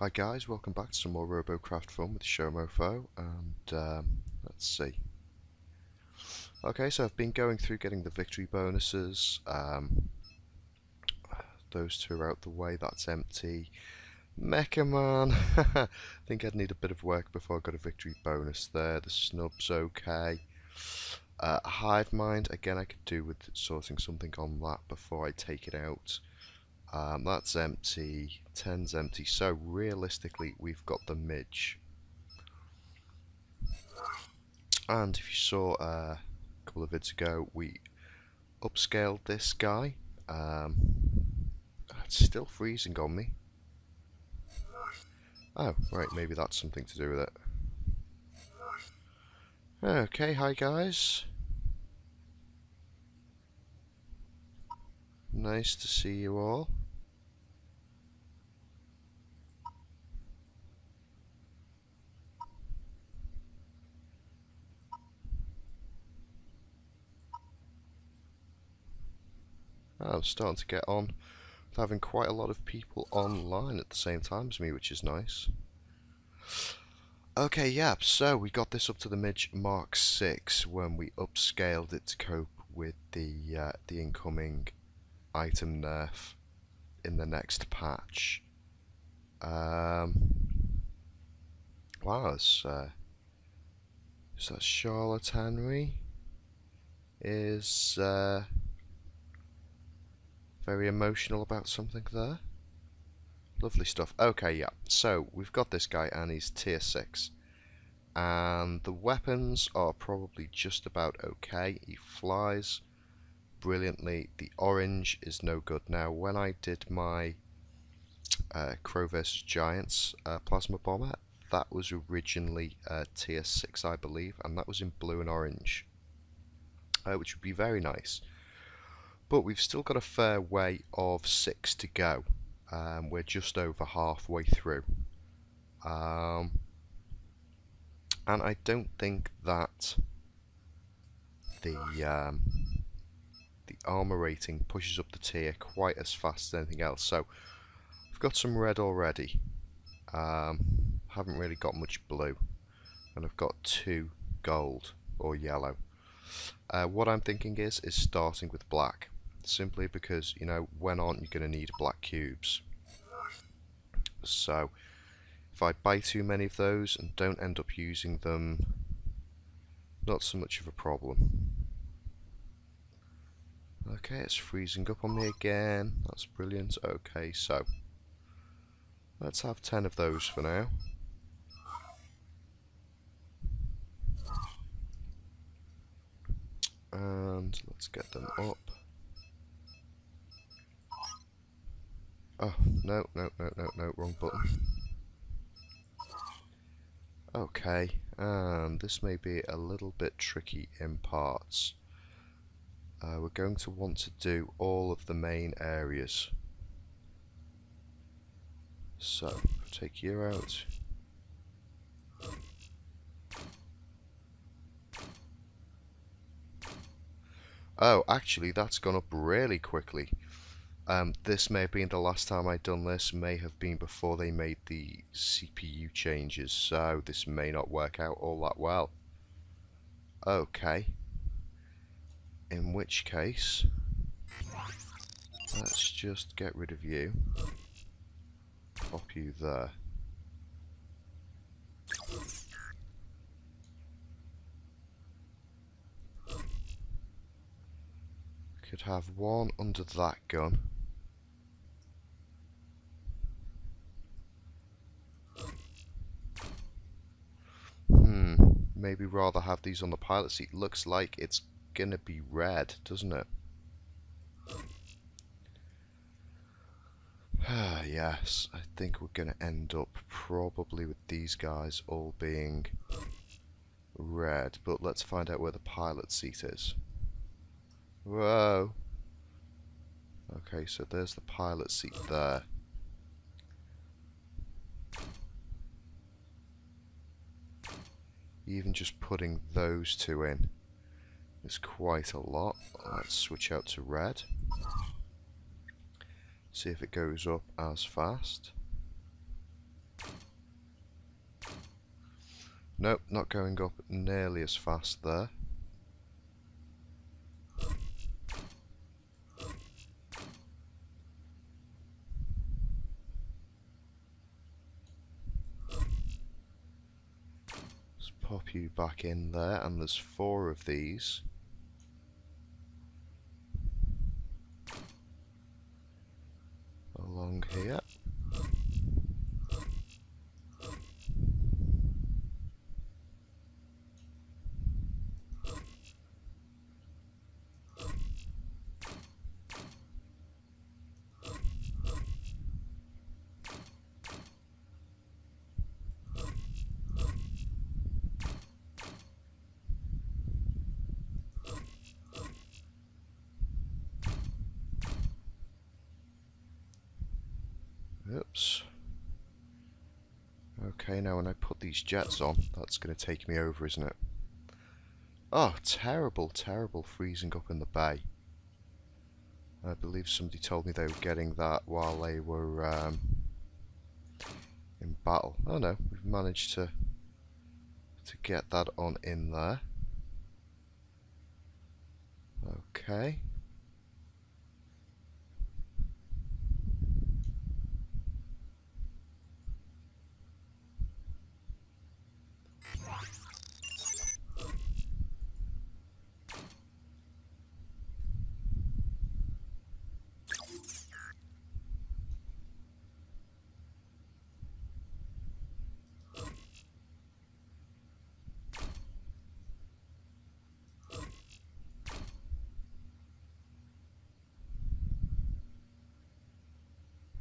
Hi guys, welcome back to some more Robocraft fun with Showmofo, and let's see. Okay, so I've been going through getting the victory bonuses. Those two are out the way, that's empty. Mecha Man! I think I'd need a bit of work before I got a victory bonus there. The snub's okay. Hive Mind, again I could do with sorting something on that before I take it out. That's empty, 10's empty, so realistically we've got the Midge. And if you saw a couple of vids ago, we upscaled this guy. It's still freezing on me. Oh, right, maybe that's something to do with it. Okay, hi guys. Nice to see you all. I'm starting to get on with having quite a lot of people online at the same time as me, which is nice. Okay, yeah, so we got this up to the Midge Mk6 when we upscaled it to cope with the incoming item nerf in the next patch. Wow, is that Charlotte Henry? Is very emotional about something there. Lovely stuff. Okay, yeah. So we've got this guy and he's tier 6. And the weapons are probably just about okay. He flies brilliantly. The orange is no good. Now, when I did my Crow vs Giants plasma bomber, that was originally tier 6, I believe, and that was in blue and orange, which would be very nice. But we've still got a fair way of 6 to go. We're just over halfway through. And I don't think that the armor rating pushes up the tier quite as fast as anything else. So I've got some red already. Haven't really got much blue, and I've got 2 gold or yellow. What I'm thinking is starting with black, simply because, you know, when aren't you going to need black cubes? So if I buy too many of those and don't end up using them, not so much of a problem. Okay, it's freezing up on me again. That's brilliant. Okay, so let's have 10 of those for now. And let's get them up. Oh, no, wrong button. Okay, and this may be a little bit tricky in parts. We're going to want to do all of the main areas. So, take you out. Oh, actually, that's gone up really quickly. This may have been the last time I'd done this, may have been before they made the CPU changes, so this may not work out all that well. Okay. In which case, let's just get rid of you. Pop you there. Could have one under that gun. Maybe rather have these on the pilot seat. Looks like it's gonna be red, doesn't it? Yes, I think we're gonna end up probably with these guys all being red, but let's find out where the pilot seat is. Whoa! Okay, so there's the pilot seat there. Even just putting those two in is quite a lot. Let's switch out to red. See if it goes up as fast. Nope, not going up nearly as fast there. Let's pop you back in there, and there's 4 of these. Along here. Oops. Okay, now when I put these jets on, that's going to take me over, isn't it? Oh, terrible, terrible freezing up in the bay. I believe somebody told me they were getting that while they were in battle. Oh no, we've managed to get that on in there. Okay.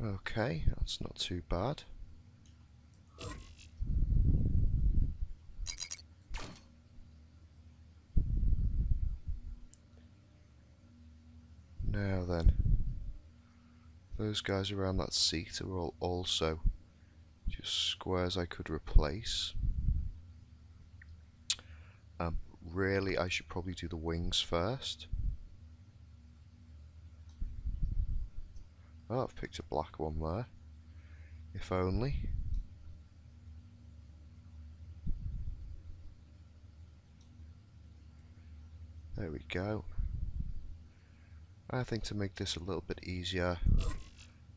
Okay, that's not too bad. Now then, those guys around that seat are all also just squares I could replace. Really, I should probably do the wings first. Oh, I've picked a black one there. If only. There we go. I think to make this a little bit easier,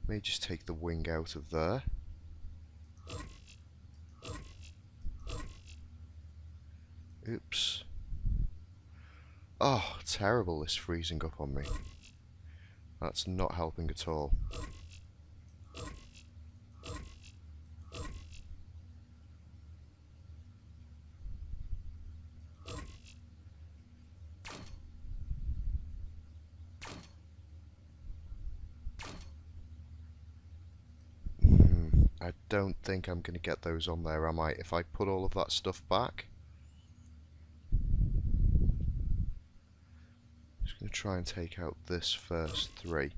may just take the wing out of there. Oops. Oh, terrible, this freezing up on me. That's not helping at all. I don't think I'm going to get those on there, am I? If I put all of that stuff back. Just going to try and take out this first 3.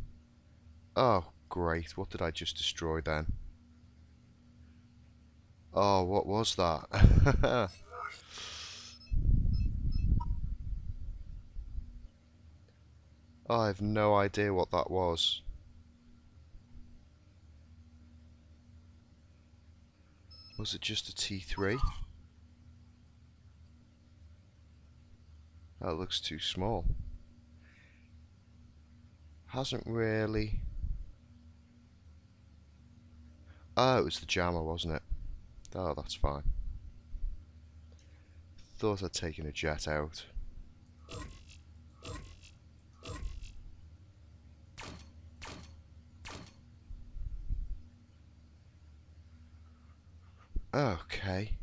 Oh, great. What did I just destroy then? Oh, what was that? Oh, I have no idea what that was. Was it just a T3? That looks too small. Hasn't really... Oh, it was the jammer, wasn't it? Oh, that's fine. Thought I'd taken a jet out. Okay.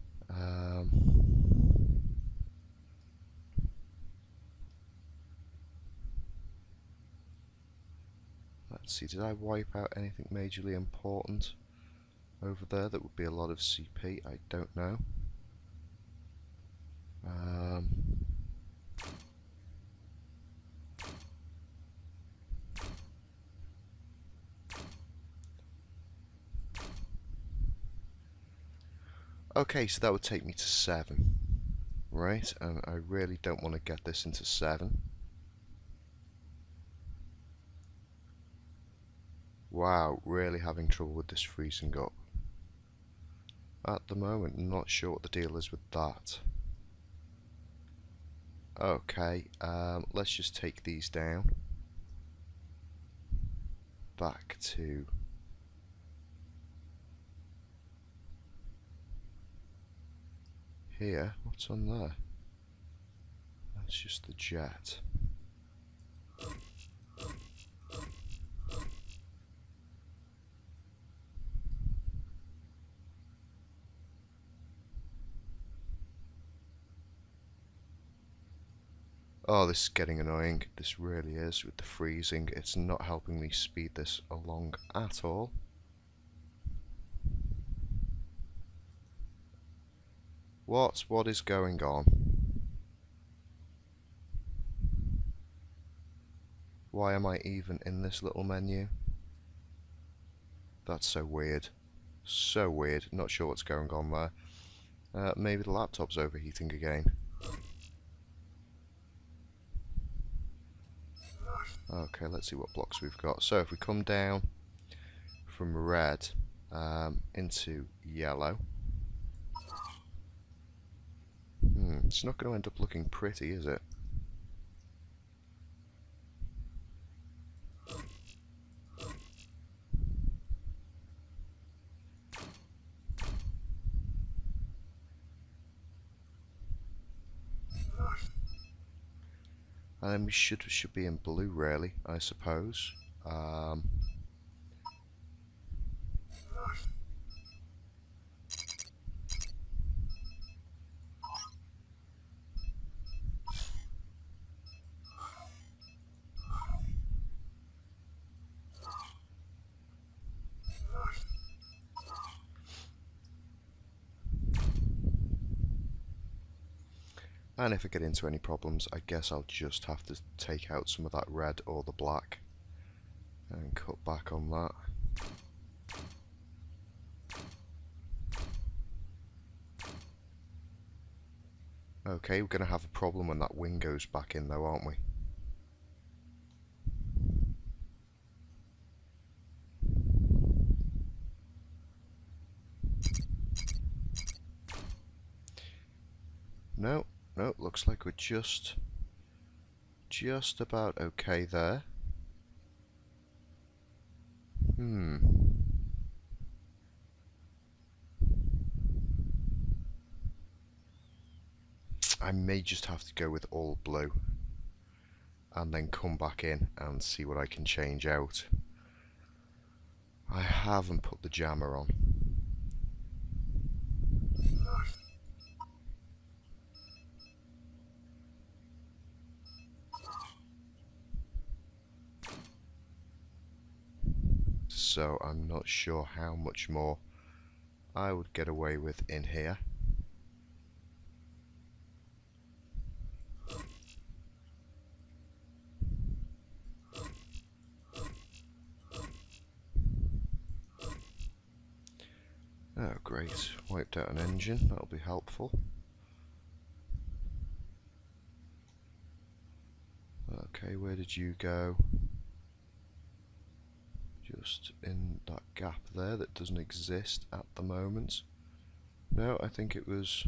Let's see, did I wipe out anything majorly important over there that would be a lot of CP? I don't know. Okay, so that would take me to 7. Right, and I really don't want to get this into 7. Wow, really having trouble with this freezing up. at the moment. I'm not sure what the deal is with that. Okay, let's just take these down. Back to here. What's on there? That's just the jet. Oh, this is getting annoying. This really is, with the freezing. It's not helping me speed this along at all. What is going on? Why am I even in this little menu? That's so weird. So weird. Not sure what's going on there. Maybe the laptop's overheating again. Okay, let's see what blocks we've got. So if we come down from red into yellow, it's not going to end up looking pretty, is it? And then we should be in blue, really, I suppose. And if I get into any problems, I guess I'll just have to take out some of that red or the black and cut back on that. Okay, we're going to have a problem when that wing goes back in though, aren't we? No, looks like we're just about okay there. I may just have to go with all blue and then come back in and see what I can change out. I haven't put the jammer on. So I'm not sure how much more I would get away with in here. Oh great, wiped out an engine, that'll be helpful. Okay, where did you go? Just in that gap there that doesn't exist at the moment. No, I think it was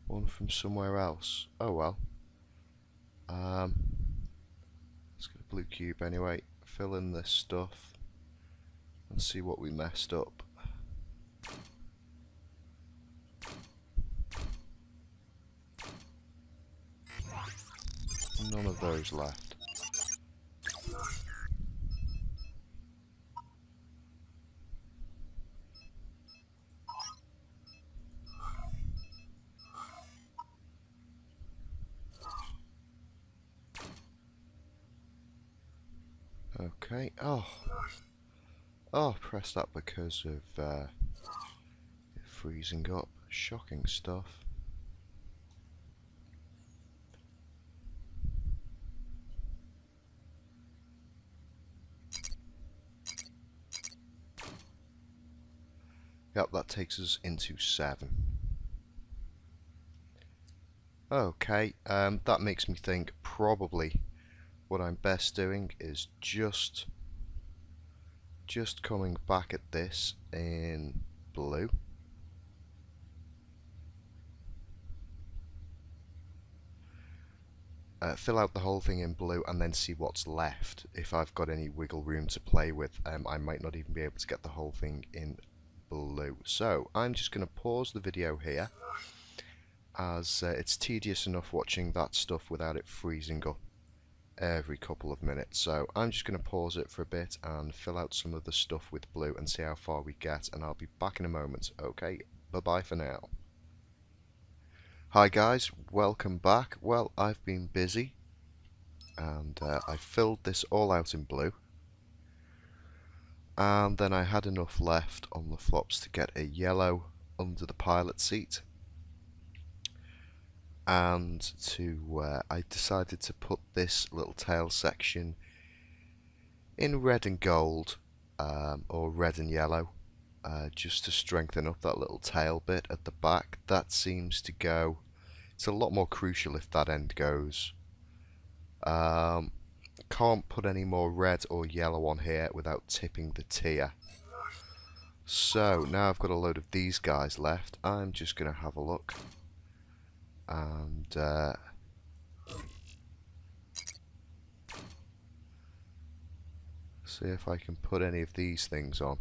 one from somewhere else. Oh well. Let's get a blue cube anyway, fill in this stuff and see what we messed up. None of those left. Okay, oh, press that because of it freezing up. Shocking stuff. Yep, that takes us into 7. Okay, that makes me think probably what I'm best doing is just coming back at this in blue fill out the whole thing in blue and then see what's left. If I've got any wiggle room to play with, I might not even be able to get the whole thing in blue. So I'm just going to pause the video here, as it's tedious enough watching that stuff without it freezing up every couple of minutes. So I'm just going to pause it for a bit and fill out some of the stuff with blue and see how far we get, and I'll be back in a moment. Okay, bye bye for now. Hi guys, welcome back. Well, I've been busy and I filled this all out in blue, and then I had enough left on the flops to get a yellow under the pilot seat, and I decided to put this little tail section in red and gold, or red and yellow, just to strengthen up that little tail bit at the back. That seems to go, it's a lot more crucial if that end goes. Can't put any more red or yellow on here without tipping the tier. So now I've got a load of these guys left. I'm just going to have a look and see if I can put any of these things on.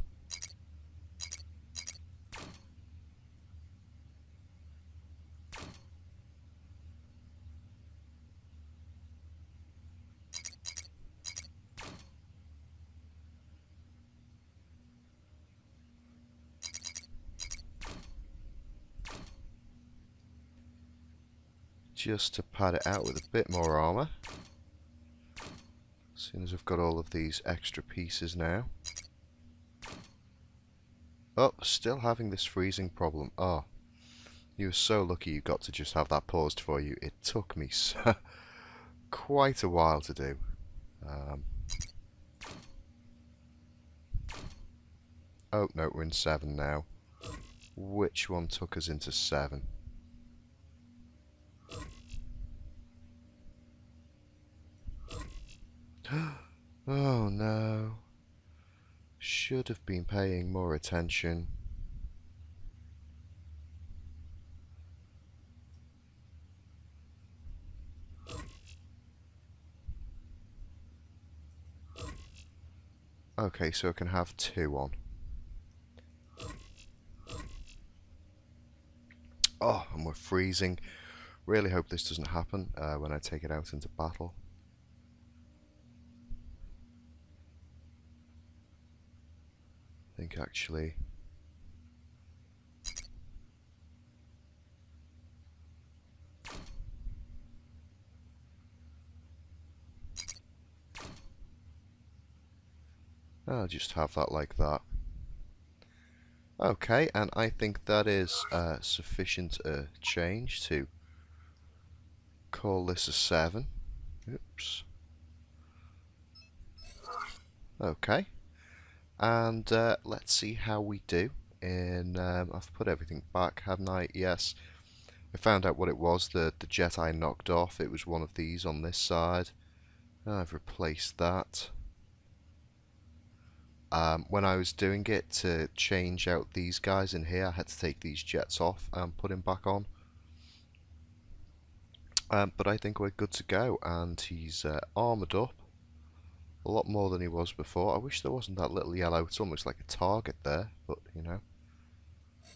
Just to pad it out with a bit more armour, as soon as I've got all of these extra pieces now. Oh, still having this freezing problem. Oh, you were so lucky you got to just have that paused for you. It took me so quite a while to do. Oh no, we're in 7 now. Which one took us into 7? Oh no. Should have been paying more attention. Okay, so I can have 2 on. Oh, and we're freezing. Really hope this doesn't happen when I take it out into battle. I think actually I'll just have that like that. Okay, and I think that is sufficient change to call this a 7. Oops. Okay. And let's see how we do. I've put everything back, haven't I? Yes. I found out what it was, the jet I knocked off. It was one of these on this side. I've replaced that. When I was doing it to change out these guys in here, I had to take these jets off and put him back on. But I think we're good to go, and he's armoured up a lot more than he was before. I wish there wasn't that little yellow, it's almost like a target there, but you know.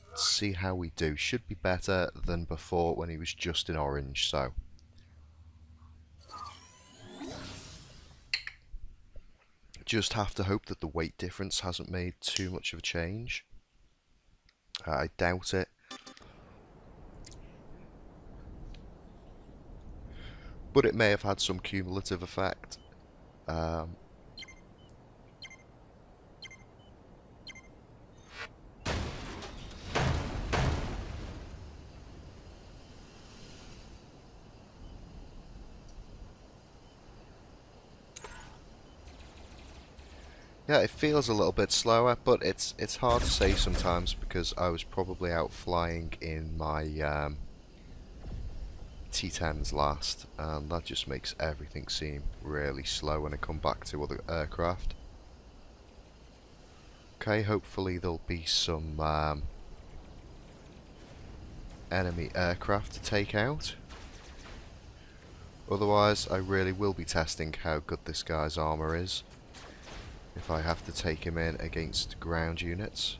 Let's see how we do. Should be better than before when he was just in orange, so. Just have to hope that the weight difference hasn't made too much of a change. I doubt it. But it may have had some cumulative effect. Yeah, it feels a little bit slower, but it's hard to say sometimes because I was probably out flying in my T10s last, and that just makes everything seem really slow when I come back to other aircraft. Okay, hopefully there'll be some enemy aircraft to take out. Otherwise, I really will be testing how good this guy's armour is if I have to take him in against ground units.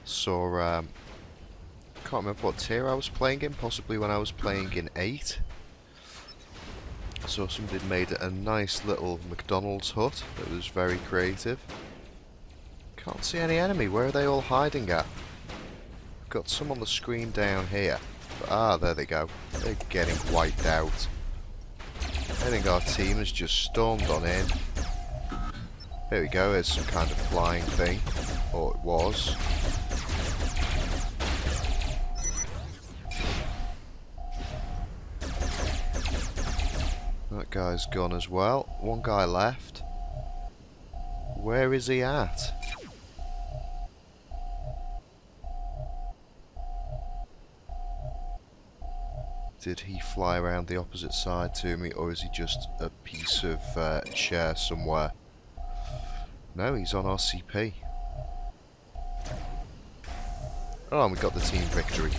Saw, can't remember what tier I was playing in, possibly when I was playing in 8. I saw somebody had made a nice little McDonald's hut that was very creative. Can't see any enemy. Where are they all hiding at? I've got some on the screen down here. Ah, there they go. They're getting wiped out. I think our team has just stormed on in. There we go. There's some kind of flying thing. Or it was. That guy's gone as well. One guy left. Where is he at? Did he fly around the opposite side to me, or is he just a piece of chair somewhere? No, he's on our CP. Oh, and we got the team victory.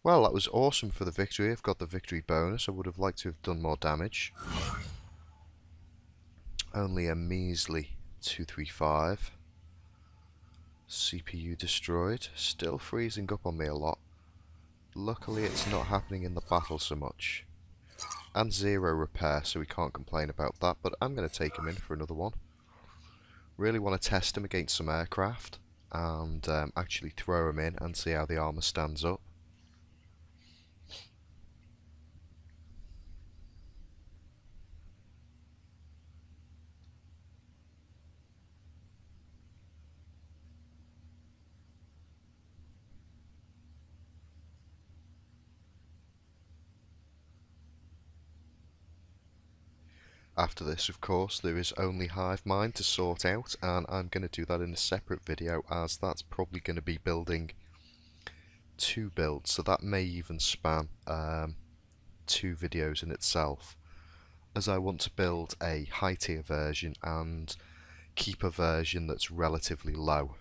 Well, that was awesome for the victory. I've got the victory bonus. I would have liked to have done more damage. Only a measly 235. CPU destroyed. Still freezing up on me a lot. Luckily it's not happening in the battle so much. And 0 repair, so we can't complain about that. But I'm going to take him in for another one. Really want to test him against some aircraft. And actually throw him in and see how the armour stands up. After this, of course, there is only hive mind to sort out, and I'm going to do that in a separate video, as that's probably going to be building 2 builds, so that may even span 2 videos in itself, as I want to build a high tier version and keep a version that's relatively low.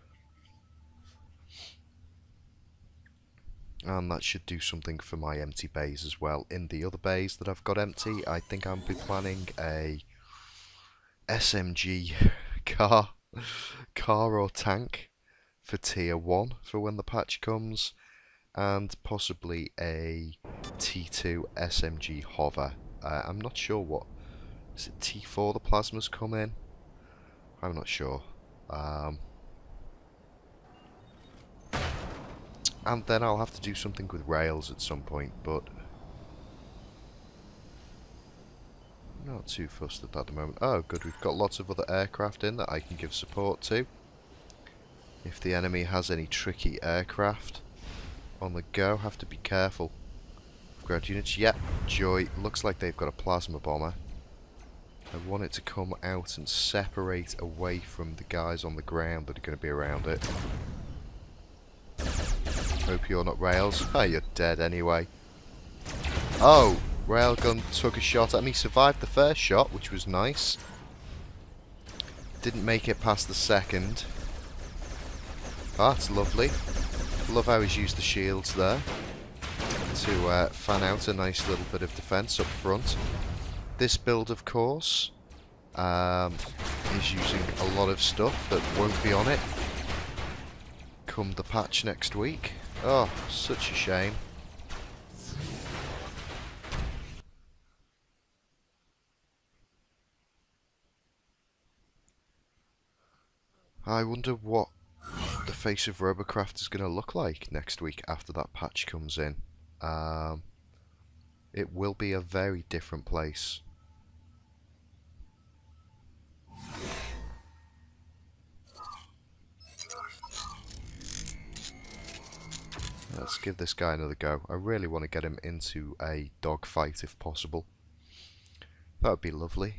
And that should do something for my empty bays as well. In the other bays that I've got empty, I think I'll be planning a SMG car or tank for tier 1 for when the patch comes, and possibly a T2 SMG hover. I'm not sure what, is it T4 the plasmas come in? I'm not sure. And then I'll have to do something with rails at some point, but not too fussed at that at the moment. Oh, good, we've got lots of other aircraft in that I can give support to. If the enemy has any tricky aircraft on the go, have to be careful. Ground units, yep, Joy, looks like they've got a plasma bomber. I want it to come out and separate away from the guys on the ground that are going to be around it. Hope you're not rails. Oh, you're dead anyway. Oh, railgun took a shot at me. Survived the first shot, which was nice. Didn't make it past the second. Ah, that's lovely. Love how he's used the shields there to fan out a nice little bit of defence up front. This build, of course, is using a lot of stuff that won't be on it come the patch next week. Oh, such a shame. I wonder what the face of Robocraft is going to look like next week after that patch comes in. It will be a very different place. Let's give this guy another go. I really want to get him into a dogfight if possible. That would be lovely.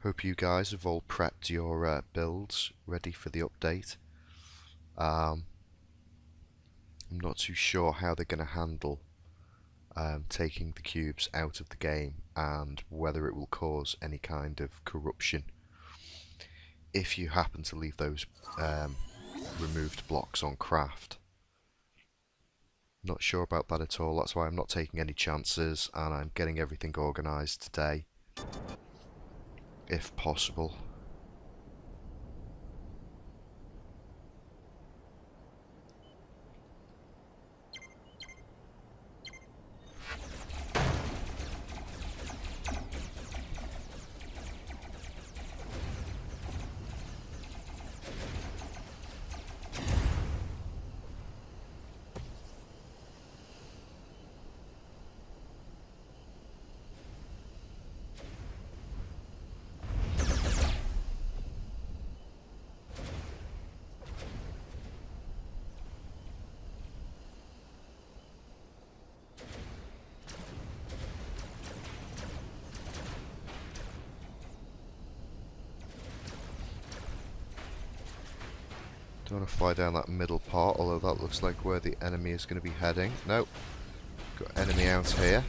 Hope you guys have all prepped your builds ready for the update. I'm not too sure how they're going to handle taking the cubes out of the game and whether it will cause any kind of corruption if you happen to leave those removed blocks on craft. Not sure about that at all. That's why I'm not taking any chances and I'm getting everything organised today if possible. Don't want to fly down that middle part, although that looks like where the enemy is going to be heading. Nope. Got enemy out here.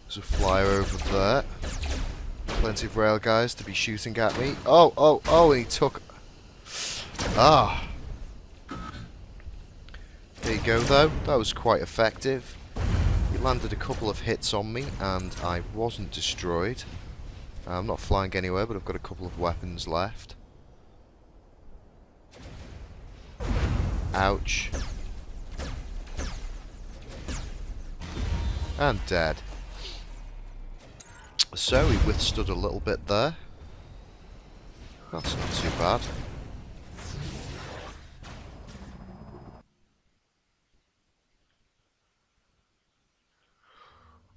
There's a flyer over there. Plenty of rail guys to be shooting at me. Oh, he took... Ah! There you go though, that was quite effective. He landed a couple of hits on me and I wasn't destroyed. I'm not flying anywhere, but I've got a couple of weapons left. Ouch. And dead. So he withstood a little bit there. That's not too bad.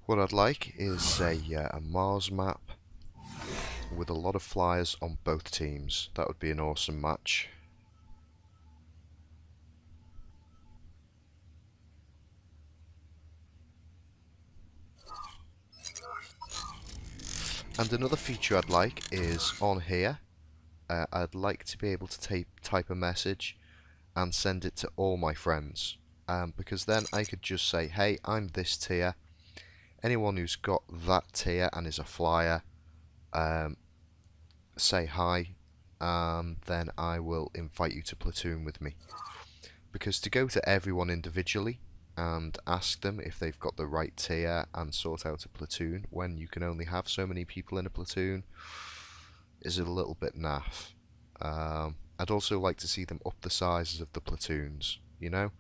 What I'd like is a Mars map with a lot of flyers on both teams. That would be an awesome match. And another feature I'd like is on here. I'd like to be able to type a message and send it to all my friends. Because then I could just say, hey, I'm this tier. Anyone who's got that tier and is a flyer, say hi, and then I will invite you to platoon with me. Because to go to everyone individually and ask them if they've got the right tier and sort out a platoon when you can only have so many people in a platoon is a little bit naff. I'd also like to see them up the sizes of the platoons, you know?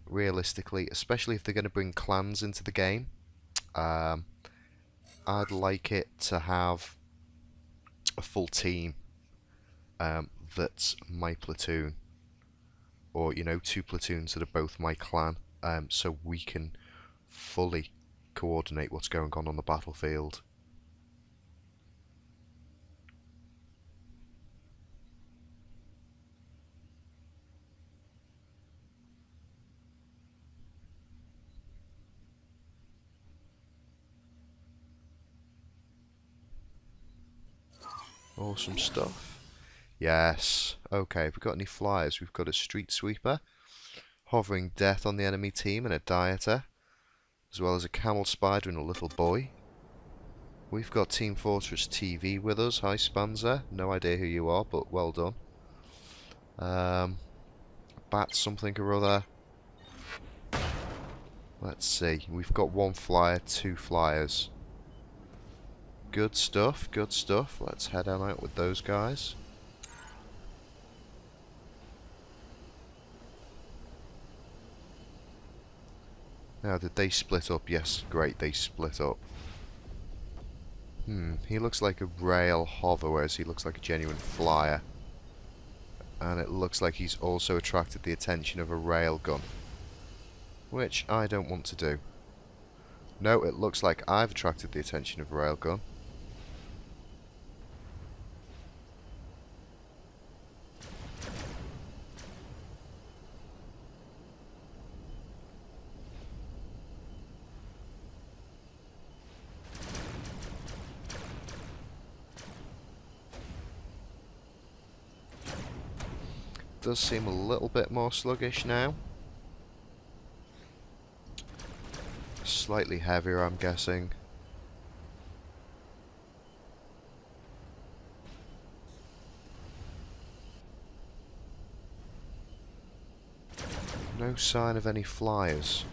Realistically, especially if they're going to bring clans into the game, I'd like it to have a full team that's my platoon, or you know, two platoons that are both my clan, so we can fully coordinate what's going on the battlefield. Awesome stuff. Yes. Okay, have we got any flyers? We've got a street sweeper, hovering death on the enemy team, and a dieter, as well as a camel spider and a little boy. We've got Team Fortress TV with us. Hi, Spanzer. No idea who you are, but well done. Bat something or other. Let's see. We've got one flyer, two flyers. Good stuff, good stuff. Let's head on out with those guys. Now, did they split up? Yes, great, they split up. He looks like a rail hover, whereas he looks like a genuine flyer. And it looks like he's also attracted the attention of a rail gun, which I don't want to do. No, it looks like I've attracted the attention of a rail gun. does seem a little bit more sluggish now. Slightly heavier, I'm guessing. No sign of any flyers.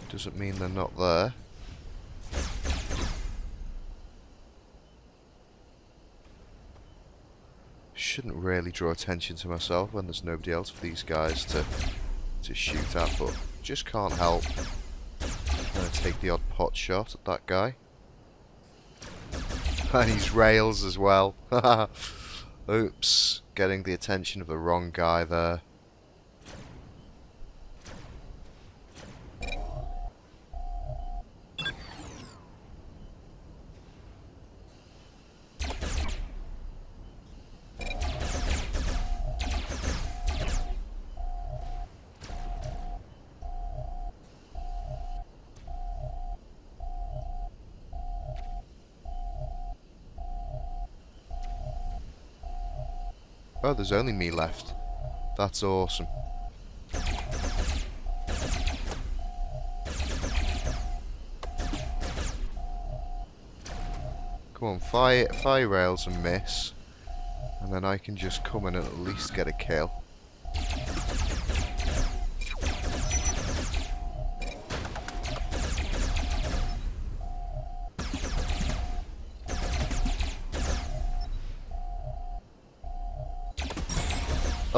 Doesn't mean they're not there. Shouldn't really draw attention to myself when there's nobody else for these guys to shoot at, but just can't help. I'm gonna take the odd pot shot at that guy. And he's rails as well. Oops, getting the attention of the wrong guy there. Oh, there's only me left. That's awesome. Come on, fire rails and miss. And then I can just come in and at least get a kill.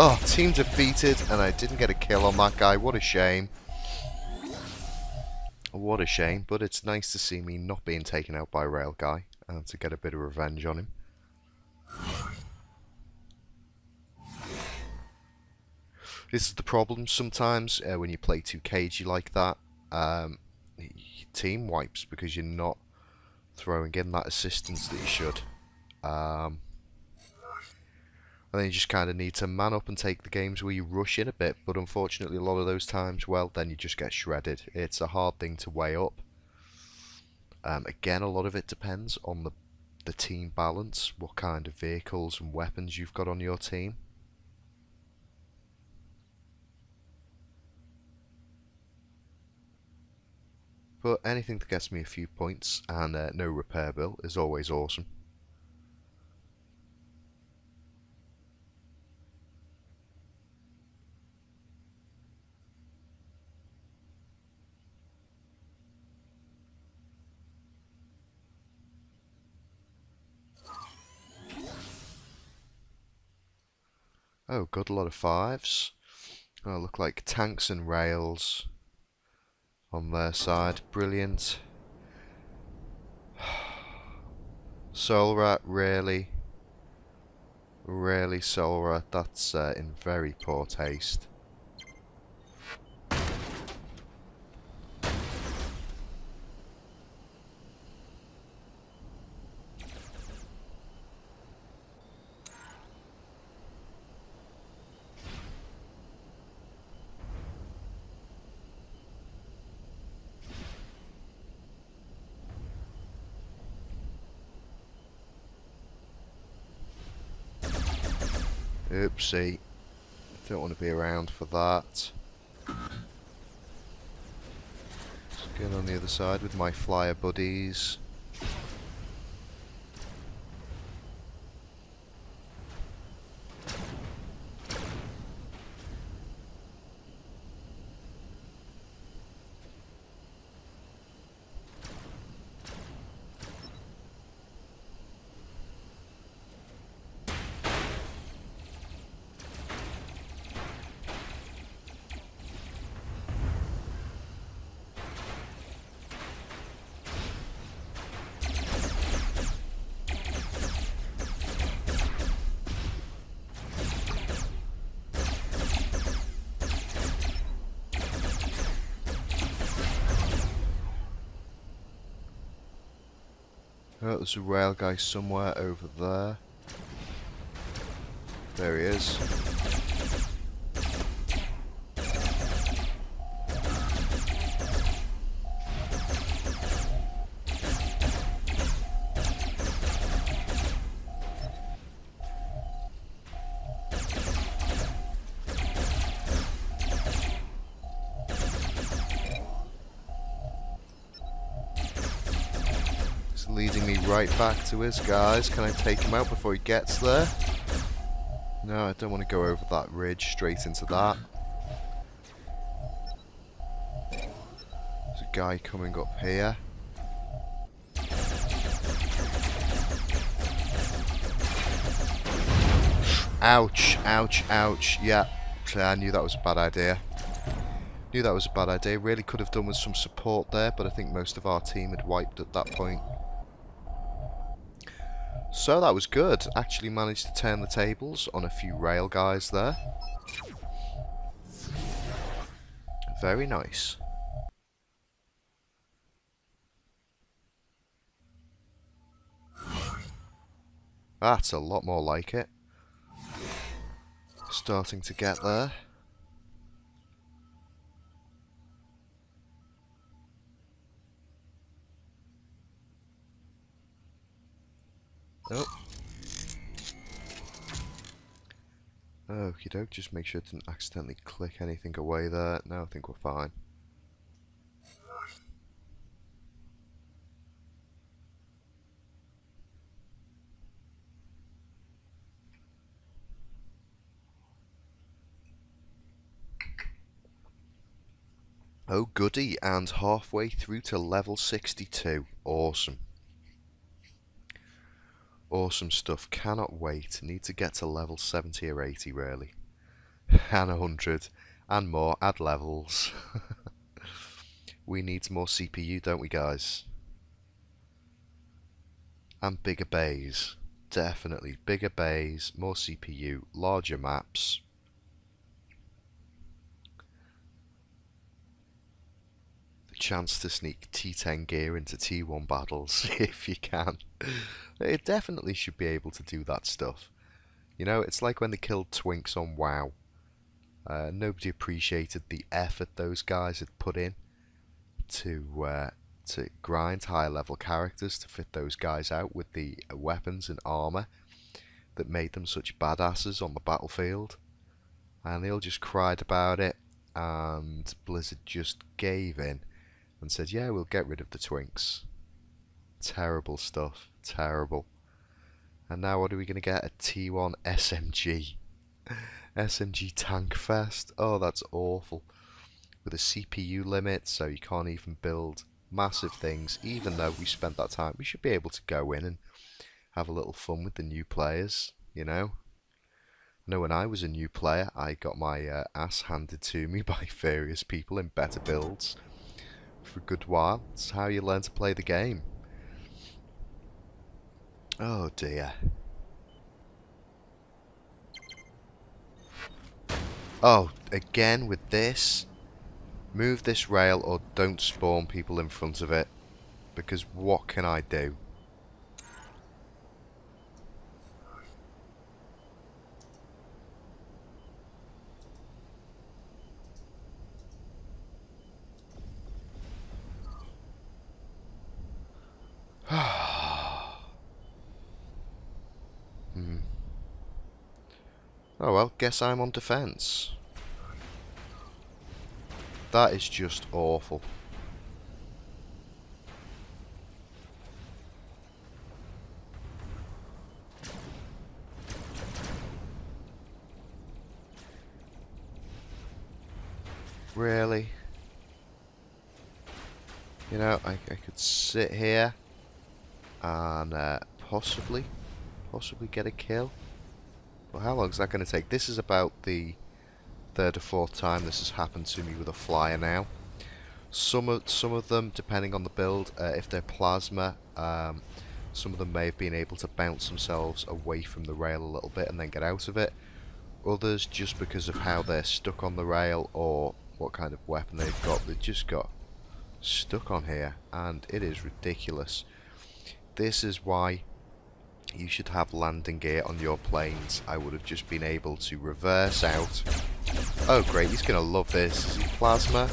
Oh, team defeated, and I didn't get a kill on that guy. What a shame. What a shame, but it's nice to see me not being taken out by Rail Guy, and to get a bit of revenge on him. This is the problem sometimes when you play too cagey like that. Your team wipes because you're not throwing in that assistance that you should. And then you just kind of need to man up and take the games where you rush in a bit, but unfortunately a lot of those times, well, then you just get shredded. It's a hard thing to weigh up. Again, a lot of it depends on the team balance, what kind of vehicles and weapons you've got on your team. But anything that gets me a few points and no repair bill is always awesome. Oh, got a lot of fives. Oh, look like tanks and rails on their side. Brilliant. Soul Rat, really? Really, Soul Rat? That's in very poor taste. Oopsie. Don't want to be around for that. Let's get on the other side with my flyer buddies. Oh, there's a rail guy somewhere over there. There he is. leading me right back to his guys. Can I take him out before he gets there? No, I don't want to go over that ridge straight into that. There's a guy coming up here. Ouch, ouch, ouch. Yeah, I knew that was a bad idea. Knew that was a bad idea. Really could have done with some support there, but I think most of our team had wiped at that point. So that was good. Actually managed to turn the tables on a few rail guys there. Very nice. That's a lot more like it. Starting to get there. Oh. Okie doke, just make sure I didn't accidentally click anything away there. No, I think we're fine. Oh goody, and halfway through to level 62. Awesome. Awesome stuff. Cannot wait. Need to get to level 70 or 80 really. And 100. And more. Add levels. We need more CPU, don't we guys? And bigger bays. Definitely. Bigger bays, more CPU, larger maps. Chance to sneak T10 gear into T1 battles if you can. It definitely should be able to do that stuff. You know, it's like when they killed Twinks on WoW. Nobody appreciated the effort those guys had put in to grind high level characters to fit those guys out with the weapons and armour that made them such badasses on the battlefield. And they all just cried about it, and Blizzard just gave in and said, yeah, we'll get rid of the Twinks. Terrible stuff. Terrible. And now what are we going to get? A T1 SMG. SMG Tank Fest. Oh, that's awful. With a CPU limit, so you can't even build massive things. Even though we spent that time, we should be able to go in and have a little fun with the new players, you know? I know when I was a new player, I got my ass handed to me by various people in better builds. For a good while. It's how you learn to play the game. Oh dear. Oh, again with this. Move this rail or don't spawn people in front of it. Because what can I do? Oh well, guess I'm on defense. That is just awful. Really? You know, I could sit here and possibly get a kill. Well, how long is that going to take? This is about the third or fourth time this has happened to me with a flyer now. Some of them, depending on the build, if they're plasma, some of them may have been able to bounce themselves away from the rail a little bit and then get out of it. Others, just because of how they're stuck on the rail or what kind of weapon they've got, they just got stuck on here, and it is ridiculous. This is why you should have landing gear on your planes. I would have just been able to reverse out. Oh great, he's gonna love this. Is he plasma?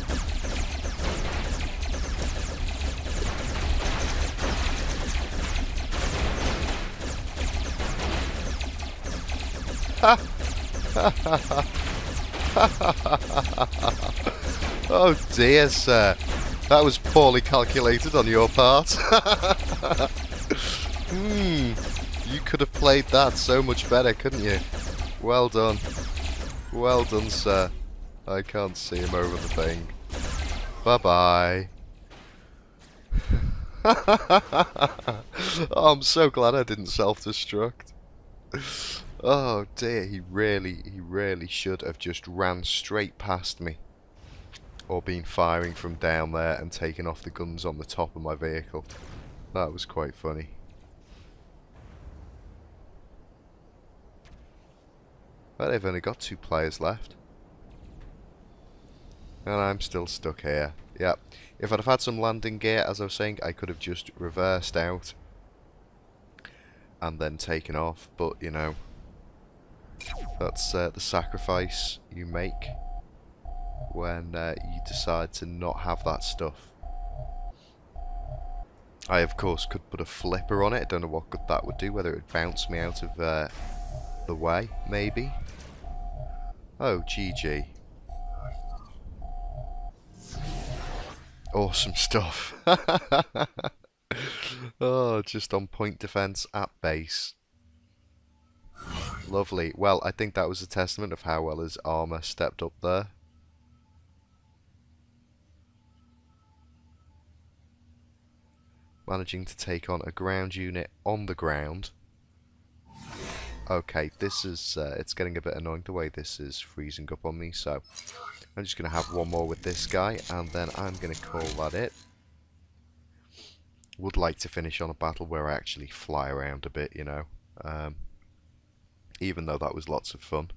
Oh dear, sir. That was poorly calculated on your part. You could have played that so much better, couldn't you? Well done. Well done, sir. I can't see him over the thing. Bye-bye. Oh, I'm so glad I didn't self-destruct. Oh dear, he really should have just ran straight past me. Or been firing from down there and taken off the guns on the top of my vehicle. That was quite funny. Well, they've only got 2 players left. And I'm still stuck here. Yep. If I'd have had some landing gear, as I was saying, I could have just reversed out. And then taken off. But, you know, that's the sacrifice you make when you decide to not have that stuff. I, of course, could put a flipper on it. I don't know what good that would do. Whether it would bounce me out of the way, maybe. Oh, GG. Awesome stuff. Oh, just on point defense at base. Lovely. Well, I think that was a testament of how well his armor stepped up there. Managing to take on a ground unit on the ground. Okay, this is, it's getting a bit annoying the way this is freezing up on me, so I'm just going to have one more with this guy, and then I'm going to call that it. Would like to finish on a battle where I actually fly around a bit, you know, even though that was lots of fun.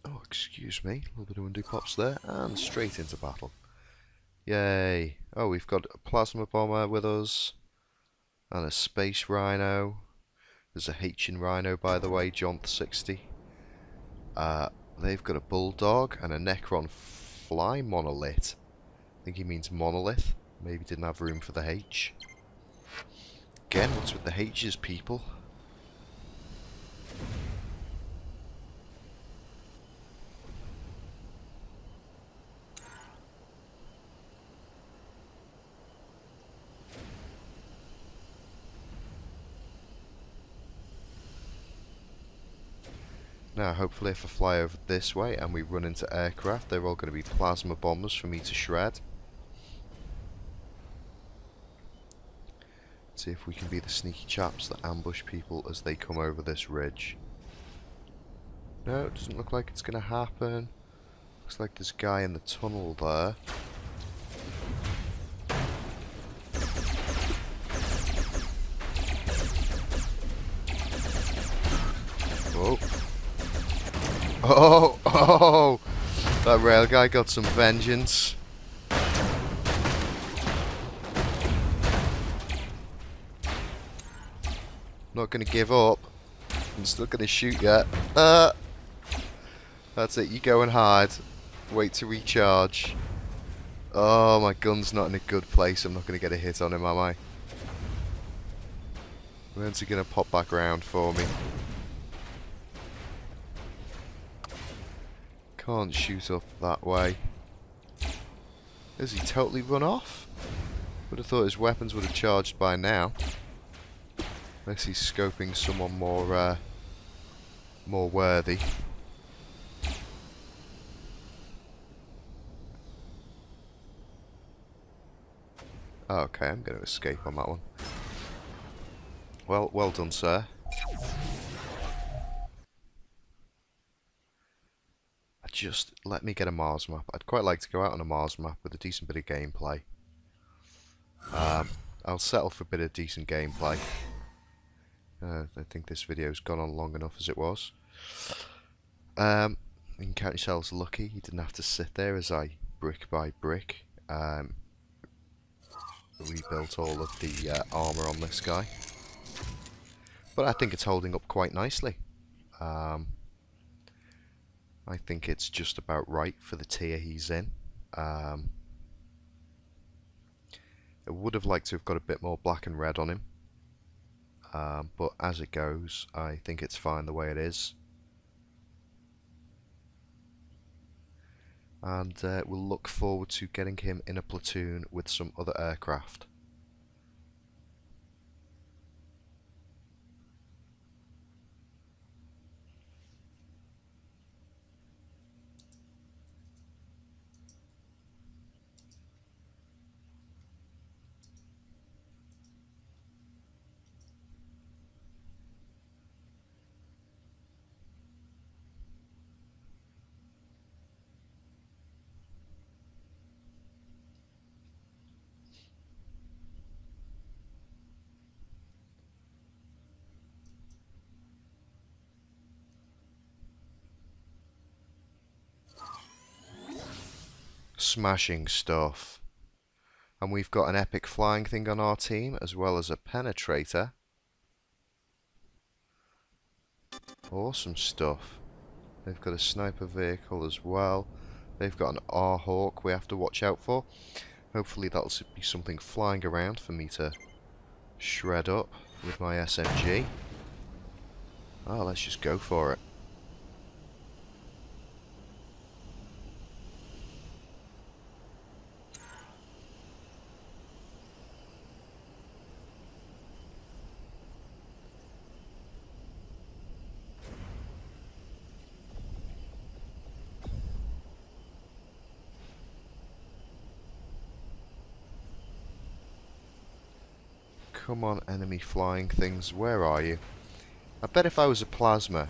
Oh, excuse me, a little bit of undo pops there, and straight into battle. Yay! Oh, we've got a plasma bomber with us, and a space rhino. There's a H in rhino, by the way, Jonth60. They've got a bulldog and a Necron fly monolith. I think he means monolith. Maybe didn't have room for the H. Again, what's with the H's, people? Now, hopefully if I fly over this way and we run into aircraft, they're all going to be plasma bombers for me to shred. Let's see if we can be the sneaky chaps that ambush people as they come over this ridge. No, it doesn't look like it's going to happen. Looks like there's a guy in the tunnel there. Whoa. Oh, that rail guy got some vengeance. Not gonna give up. I'm still gonna shoot you. That's it, you go and hide. Wait to recharge. Oh, my gun's not in a good place. I'm not gonna get a hit on him, am I? When's he gonna pop back round for me? Can't shoot up that way. Has he totally run off? Would have thought his weapons would have charged by now. Unless he's scoping someone more worthy. Okay, I'm going to escape on that one. Well done, sir. Just let me get a Mars map. I'd quite like to go out on a Mars map with a decent bit of gameplay. I'll settle for a bit of decent gameplay. I think this video's gone on long enough as it was. You can count yourselves lucky. You didn't have to sit there as I, brick by brick, rebuilt all of the armour on this guy. But I think it's holding up quite nicely. I think it's just about right for the tier he's in. I would have liked to have got a bit more black and red on him. but as it goes, I think it's fine the way it is. And we'll look forward to getting him in a platoon with some other aircraft. Smashing stuff. And we've got an epic flying thing on our team, as well as a penetrator. Awesome stuff. They've got a sniper vehicle as well. They've got an R-Hawk we have to watch out for. Hopefully that'll be something flying around for me to shred up with my SMG. Oh, let's just go for it. Come on, enemy flying things, where are you? I bet if I was a plasma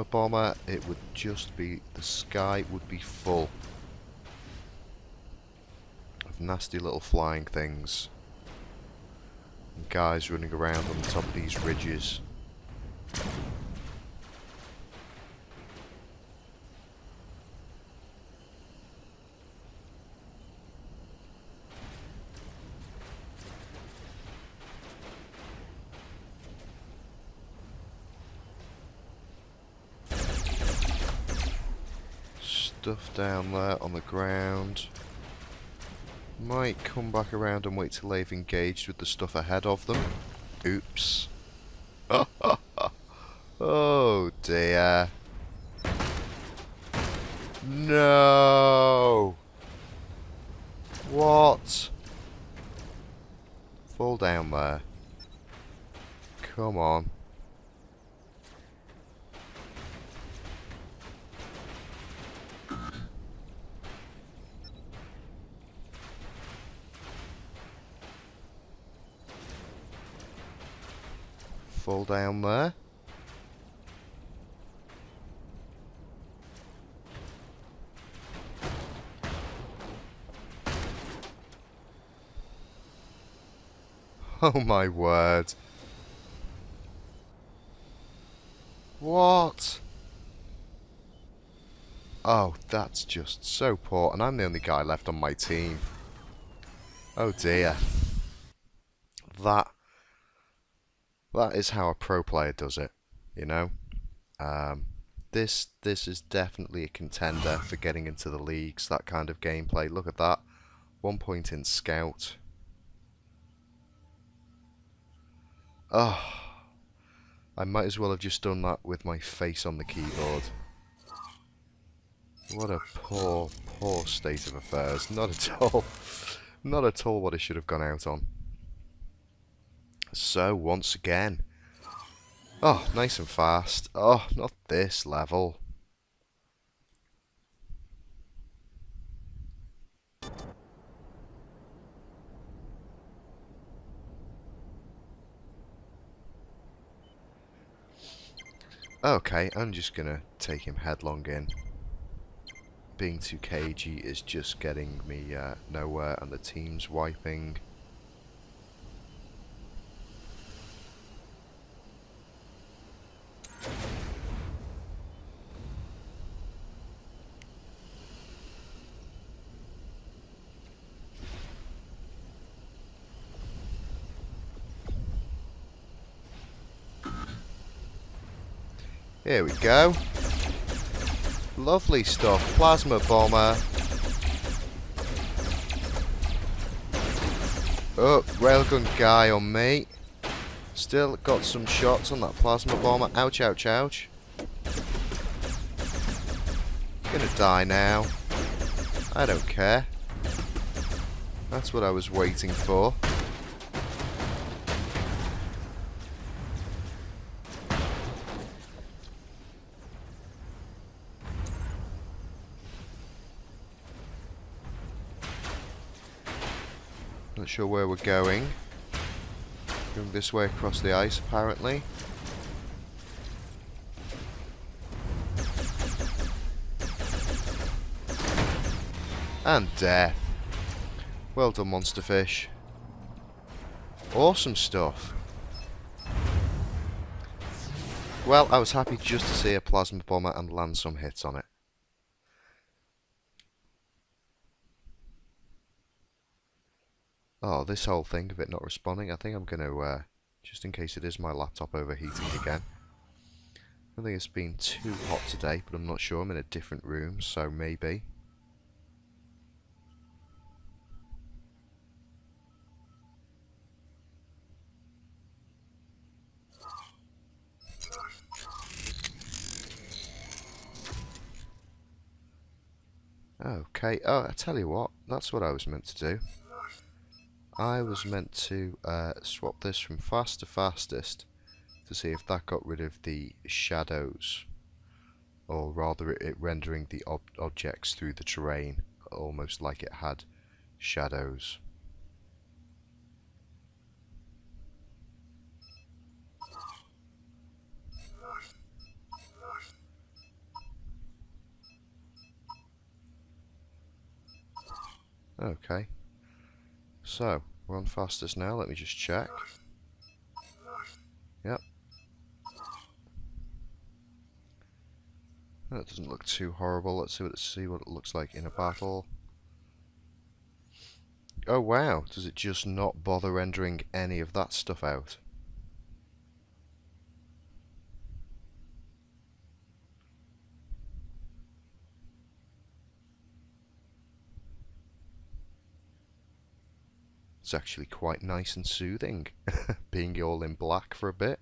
bomber, it would just be, the sky would be full of nasty little flying things. And guys running around on the top of these ridges. Stuff down there on the ground. Might come back around and wait till they've engaged with the stuff ahead of them. Oops. Oh dear. No. What? Fall down there. Come on. Fall down there. Oh my word. What? Oh, that's just so poor, and I'm the only guy left on my team. Oh dear. That is how a pro player does it, you know. This is definitely a contender for getting into the leagues, that kind of gameplay. Look at that. 1 point in scout. Oh, I might as well have just done that with my face on the keyboard. What a poor, poor state of affairs. Not at all. Not at all what I should have gone out on. So, once again. Oh, nice and fast. Oh, not this level. Okay, I'm just gonna take him headlong in. Being too cagey is just getting me nowhere, and the team's wiping. Here we go. Lovely stuff. Plasma bomber. Oh, railgun guy on me. Still got some shots on that plasma bomber. Ouch, ouch, ouch. Gonna die now. I don't care. That's what I was waiting for. Not sure where we're going. Going this way across the ice, apparently. And death. Well done, monster fish. Awesome stuff. Well, I was happy just to see a plasma bomber and land some hits on it. Oh, this whole thing of it not responding, I think I'm going to, just in case it is my laptop overheating again. I don't think it's been too hot today, but I'm not sure. I'm in a different room, so maybe. Okay, oh, I tell you what, that's what I was meant to do. I was meant to swap this from fast to fastest to see if that got rid of the shadows, or rather it rendering the objects through the terrain almost like it had shadows. Okay, so we're on fastest now. Let me just check. Yep. That doesn't look too horrible. Let's see what it looks like in a battle. Oh wow, does it just not bother rendering any of that stuff out? It's actually quite nice and soothing, being all in black for a bit.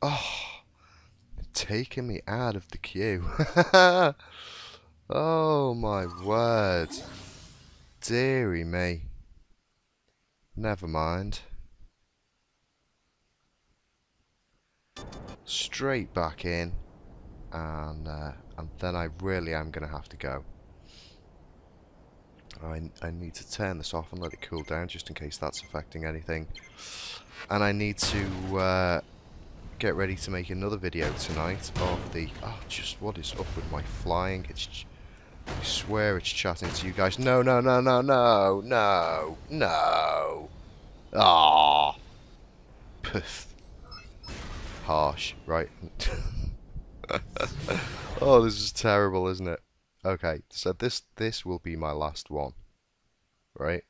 Oh, taking me out of the queue. Oh my word. Deary me. Never mind. Straight back in. And then I really am going to have to go. I need to turn this off and let it cool down just in case that's affecting anything. And I need to get ready to make another video tonight of the... Oh, just what is up with my flying? I swear it's chatting to you guys. No, no, no, no, no, no, no. Ah. Harsh, right? Oh, this is terrible, isn't it? Okay, so this will be my last one, right?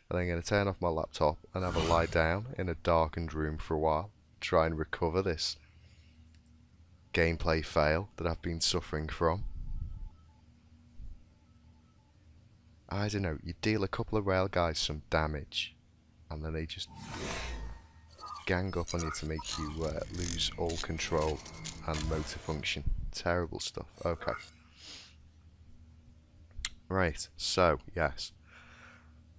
And I'm going to turn off my laptop and have a lie down in a darkened room for a while. Try and recover this gameplay fail that I've been suffering from. I don't know, you deal a couple of rail guys some damage and then they just gang up on you to make you lose all control and motor function. Terrible stuff. Okay. Right, so, yes.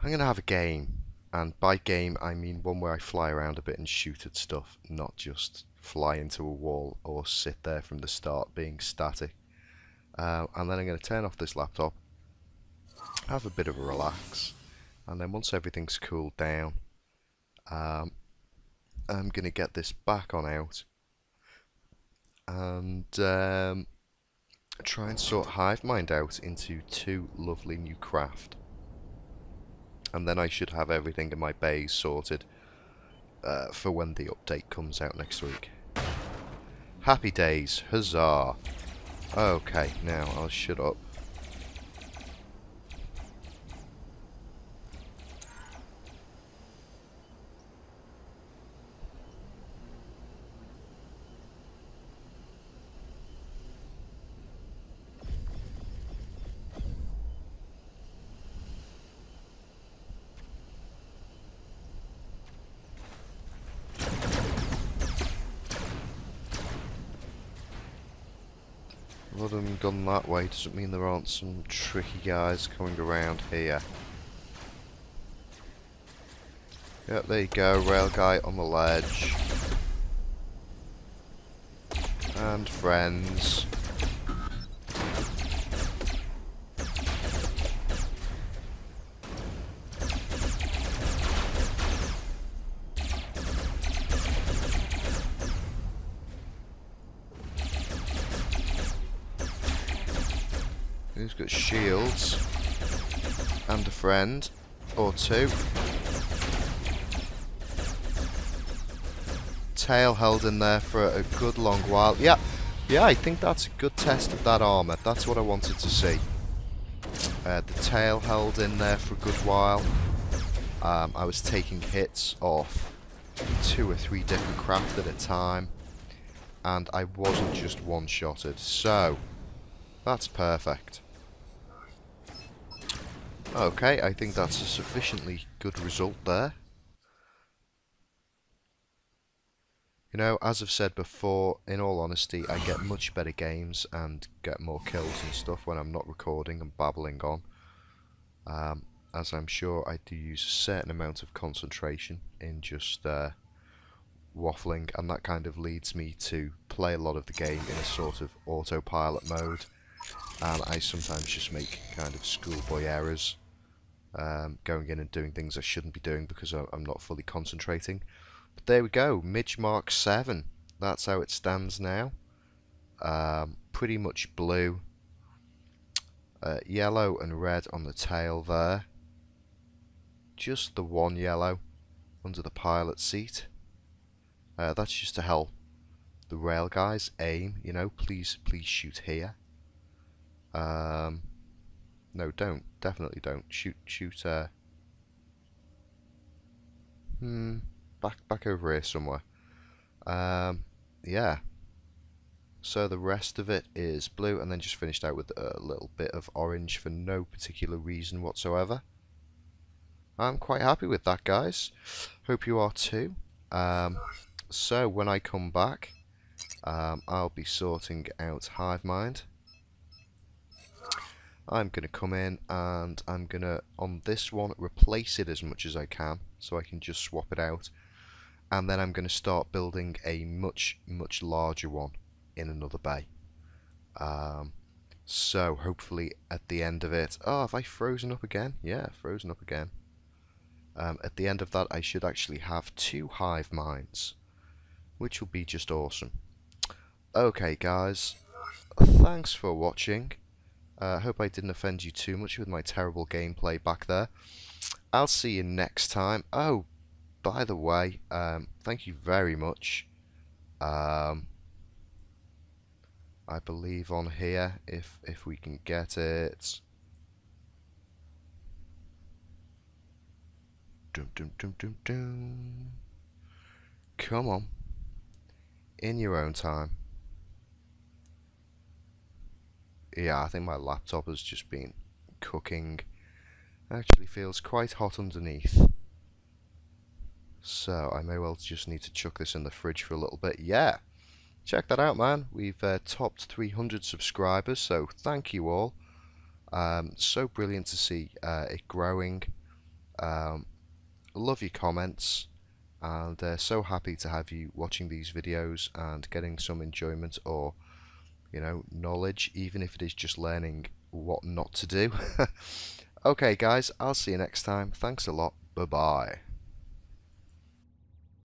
I'm going to have a game. And by game, I mean one where I fly around a bit and shoot at stuff, not just fly into a wall or sit there from the start being static. And then I'm going to turn off this laptop, have a bit of a relax, and then once everything's cooled down, I'm going to get this back on out and try and sort Hivemind out into 2 lovely new craft. And then I should have everything in my bays sorted for when the update comes out next week. Happy days, huzzah! Okay, now I'll shut up. A lot of them gone that way doesn't mean there aren't some tricky guys coming around here. Yep, there you go, rail guy on the ledge. And friends. Who's got shields? And a friend. Or two. Tail held in there for a good long while. Yeah, I think that's a good test of that armour. That's what I wanted to see. The tail held in there for a good while. I was taking hits off 2 or 3 different craft at a time. And I wasn't just one-shotted. So, that's perfect. Okay, I think that's a sufficiently good result there. You know, as I've said before, in all honesty, I get much better games and get more kills and stuff when I'm not recording and babbling on. As I'm sure I do use a certain amount of concentration in just waffling, and that kind of leads me to play a lot of the game in a sort of autopilot mode. And I sometimes just make kind of schoolboy errors, going in and doing things I shouldn't be doing because I'm not fully concentrating. But there we go, Midge Mk7. That's how it stands now. Pretty much blue, yellow and red on the tail there. Just the one yellow under the pilot seat. That's just to help the rail guys aim. You know, please shoot here. No, don't. Definitely don't. Shoot, back over here somewhere. Yeah. So the rest of it is blue, and then just finished out with a little bit of orange for no particular reason whatsoever. I'm quite happy with that, guys. Hope you are too. So when I come back, I'll be sorting out Hive Mind. I'm going to come in and I'm going to, on this one, replace it as much as I can, so I can just swap it out. And then I'm going to start building a much larger one in another bay. So hopefully at the end of it... Oh, have I frozen up again? Yeah, frozen up again. At the end of that I should actually have 2 hive minds, which will be just awesome. Okay guys, thanks for watching. I hope I didn't offend you too much with my terrible gameplay back there. I'll see you next time. Oh, by the way, thank you very much. I believe on here, if we can get it. Come on. In your own time. Yeah, I think my laptop has just been cooking. Actually feels quite hot underneath. So I may well just need to chuck this in the fridge for a little bit. Yeah, check that out, man. We've topped 300 subscribers, so thank you all. So brilliant to see it growing. Love your comments, and so happy to have you watching these videos and getting some enjoyment or, you know, knowledge, even if it is just learning what not to do. Okay guys, I'll see you next time. Thanks a lot. Bye bye.